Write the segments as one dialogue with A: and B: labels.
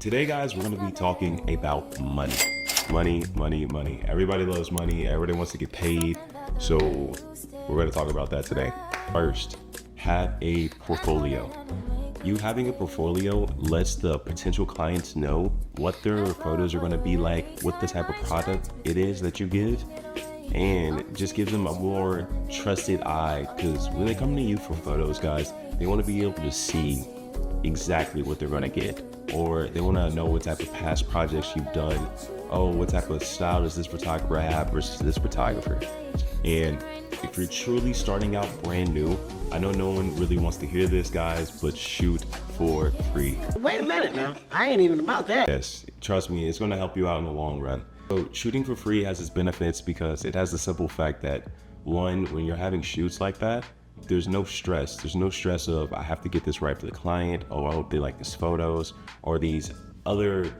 A: Today, guys, we're going to be talking about money. Money. Everybody loves money. Everybody wants to get paid. So we're going to talk about that today. First, have a portfolio. You having a portfolio lets the potential clients know what their photos are going to be like, what the type of product it is that you give, and just give them a more trusted eye, because when they come to you for photos, guys, they want to be able to see exactly what they're going to get, or they want to know what type of past projects you've done. Oh, what type of style does this photographer have versus this photographer? And if you're truly starting out brand new, I know no one really wants to hear this, guys, but shoot for free.
B: Wait a minute now, I ain't even about that.
A: Yes, trust me, it's going to help you out in the long run. So shooting for free has its benefits because it has the simple fact that, one, when you're having shoots like that, there's no stress. There's no stress of, I have to get this right for the client. Oh, I hope they like these photos, or these other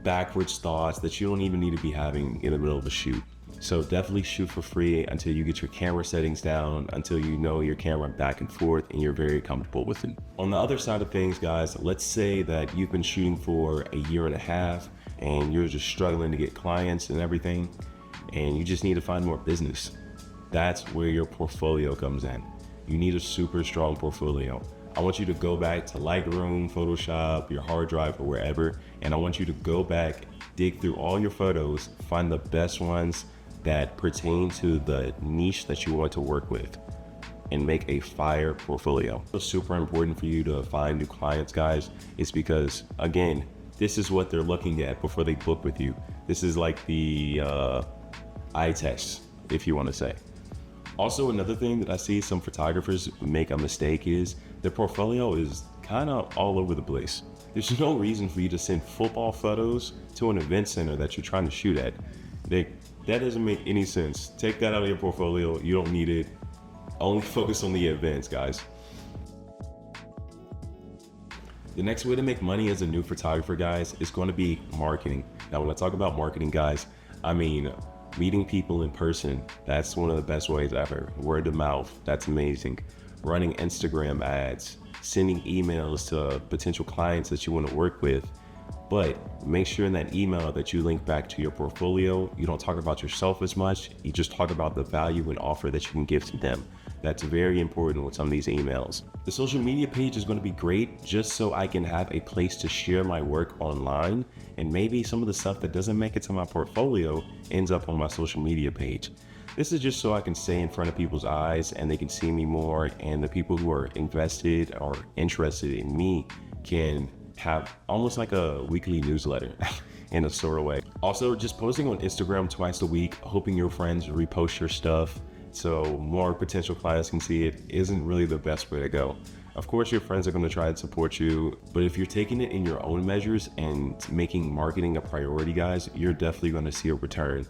A: backwards thoughts that you don't even need to be having in the middle of a shoot. So definitely shoot for free until you get your camera settings down, until you know your camera back and forth and you're very comfortable with it. On the other side of things, guys, let's say that you've been shooting for a year and a half and you're just struggling to get clients and everything, and you just need to find more business. That's where your portfolio comes in. You need a super strong portfolio. I want you to go back to Lightroom, Photoshop, your hard drive, or wherever, and I want you to go back, dig through all your photos, find the best ones that pertain to the niche that you want to work with, and make a fire portfolio. It's super important for you to find new clients, guys. It's because, again, this is what they're looking at before they book with you. This is like the eye test, if you want to say. Also, another thing that I see some photographers make a mistake is their portfolio is kind of all over the place. There's no reason for you to send football photos to an event center that you're trying to shoot at. That doesn't make any sense. Take that out of your portfolio. You don't need it. Only focus on the events, guys. The next way to make money as a new photographer, guys, is going to be marketing. Now, when I talk about marketing, guys, I mean meeting people in person. That's one of the best ways ever. Word of mouth, that's amazing. Running Instagram ads, sending emails to potential clients that you want to work with. But make sure in that email that you link back to your portfolio, you don't talk about yourself as much. You just talk about the value and offer that you can give to them. That's very important with some of these emails. The social media page is going to be great just so I can have a place to share my work online, and maybe some of the stuff that doesn't make it to my portfolio ends up on my social media page. This is just so I can stay in front of people's eyes and they can see me more, and the people who are invested or interested in me can have almost like a weekly newsletter in a sort of way. Also, just posting on Instagram twice a week, hoping your friends repost your stuff so more potential clients can see it, isn't really the best way to go. Of course, your friends are going to try to support you, but if you're taking it in your own measures and making marketing a priority, guys, you're definitely going to see a return.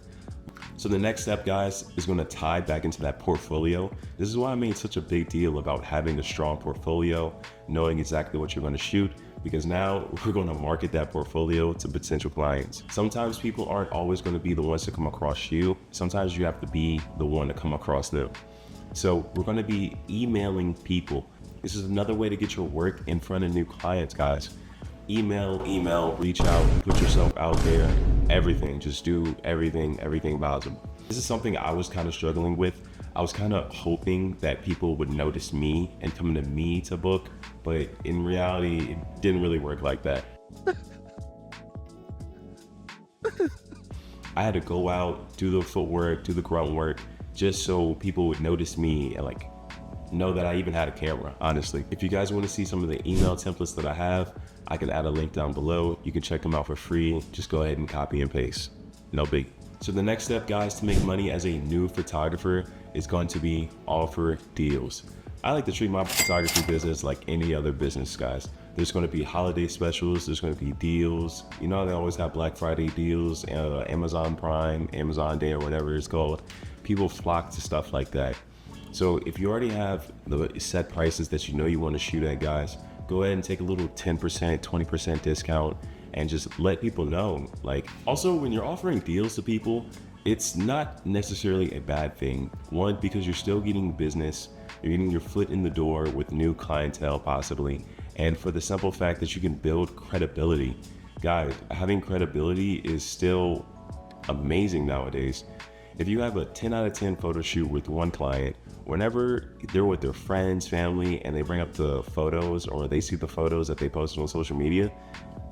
A: So the next step, guys, is going to tie back into that portfolio. This is why I made such a big deal about having a strong portfolio, knowing exactly what you're going to shoot, because now we're going to market that portfolio to potential clients. Sometimes people aren't always going to be the ones to come across you. Sometimes you have to be the one to come across them. So we're going to be emailing people. This is another way to get your work in front of new clients, guys. Email, reach out, put yourself out there, everything. Just do everything about them. This is something I was kind of struggling with. I was kind of hoping that people would notice me and come to me to book, but in reality, it didn't really work like that. I had to go out, do the footwork, do the grunt work, just so people would notice me and like know that I even had a camera, honestly. If you guys want to see some of the email templates that I have, I can add a link down below. You can check them out for free. Just go ahead and copy and paste. No big. So the next step, guys, to make money as a new photographer is going to be offer deals. I like to treat my photography business like any other business, guys. There's going to be holiday specials. There's going to be deals. You know, they always have Black Friday deals, Amazon Prime, Amazon Day, or whatever it's called. People flock to stuff like that. So if you already have the set prices that you know you want to shoot at, guys, go ahead and take a little 10%, 20% discount and just let people know. Like, also, when you're offering deals to people, it's not necessarily a bad thing. One, because you're still getting business, you're getting your foot in the door with new clientele possibly, and for the simple fact that you can build credibility. guys, having credibility is still amazing nowadays. If you have a 10 out of 10 photo shoot with one client, whenever they're with their friends, family, and they bring up the photos or they see the photos that they posted on social media,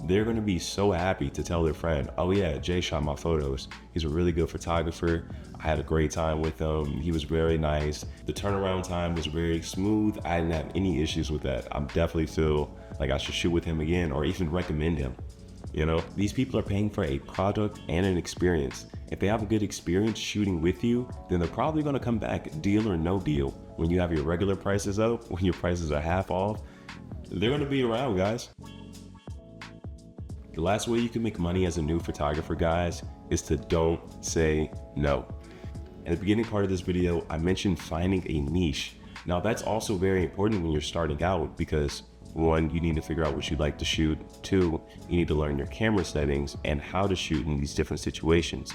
A: they're going to be so happy to tell their friend, oh yeah, Jay shot my photos. He's a really good photographer. I had a great time with him. He was very nice. The turnaround time was very smooth. I didn't have any issues with that. I definitely feel like I should shoot with him again or even recommend him. You know, these people are paying for a product and an experience. If they have a good experience shooting with you, then they're probably going to come back, deal or no deal. When you have your regular prices up, when your prices are half off, they're going to be around, guys. The last way you can make money as a new photographer, guys, is to don't say no. In the beginning part of this video, I mentioned finding a niche. Now that's also very important when you're starting out because one, you need to figure out what you'd like to shoot. Two, you need to learn your camera settings and how to shoot in these different situations.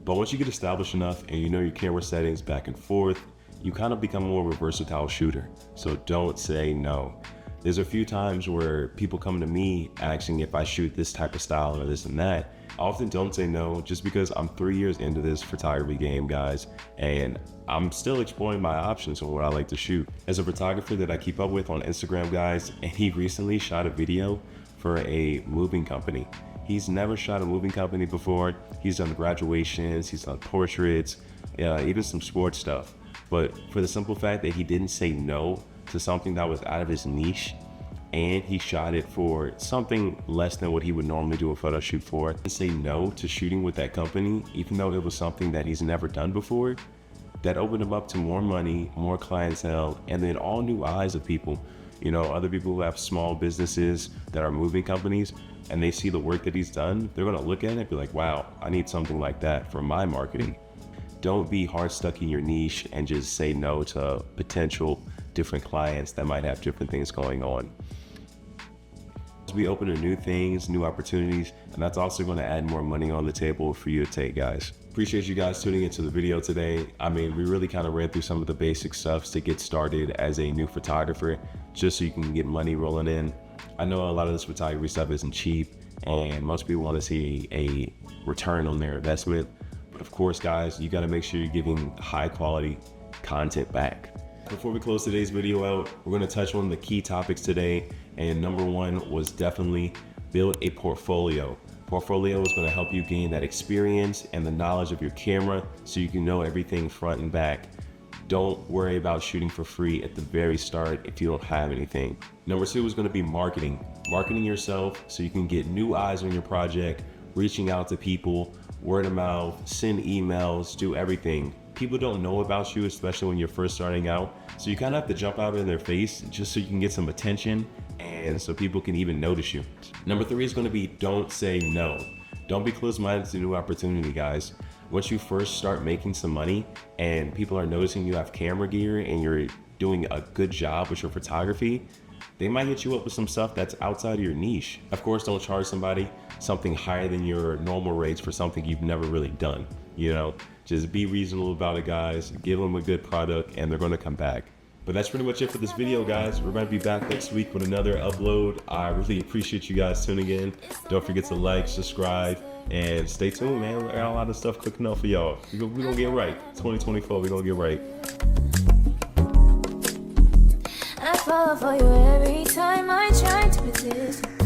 A: But once you get established enough and you know your camera settings back and forth, you kind of become more of a versatile shooter. So don't say no. There's a few times where people come to me asking if I shoot this type of style or this and that. I often don't say no just because I'm 3 years into this photography game, guys, and I'm still exploring my options on what I like to shoot. As a photographer that I keep up with on Instagram, guys, and he recently shot a video for a moving company. He's never shot a moving company before. He's done graduations, he's done portraits, even some sports stuff. But for the simple fact that he didn't say no to something that was out of his niche, and he shot it for something less than what he would normally do a photo shoot for, and say no to shooting with that company, even though it was something that he's never done before, that opened him up to more money, more clientele, and then all new eyes of people. You know, other people who have small businesses that are moving companies, and they see the work that he's done, they're gonna look at it and be like, wow, I need something like that for my marketing. Don't be hard stuck in your niche and just say no to potential different clients that might have different things going on. We open to new things, new opportunities, and that's also going to add more money on the table for you to take, guys. Appreciate you guys tuning into the video today. I mean, we really kind of ran through some of the basic stuff to get started as a new photographer, just so you can get money rolling in. I know a lot of this photography stuff isn't cheap, and most people want to see a return on their investment. But of course, guys, you got to make sure you're giving high quality content back. Before we close today's video out, we're going to touch on the key topics today. And number one was definitely build a portfolio. Portfolio is going to help you gain that experience and the knowledge of your camera so you can know everything front and back. Don't worry about shooting for free at the very start if you don't have anything. Number two is going to be marketing. Marketing yourself so you can get new eyes on your project, reaching out to people, word of mouth, send emails, do everything. People don't know about you, especially when you're first starting out. So you kind of have to jump out in their face just so you can get some attention and so people can even notice you. Number three is going to be don't say no. Don't be closed-minded to new opportunity, guys. Once you first start making some money and people are noticing you have camera gear and you're doing a good job with your photography, they might hit you up with some stuff that's outside of your niche. Of course, don't charge somebody something higher than your normal rates for something you've never really done. You know, just be reasonable about it, guys. Give them a good product and they're going to come back. But that's pretty much it for this video, guys. We're going to be back next week with another upload. I really appreciate you guys tuning in. Don't forget to like, subscribe, and stay tuned, man. We got a lot of stuff cooking up for y'all. We're going to get right. 2024, we're going to get right.
C: I fall for you every time I try to resist.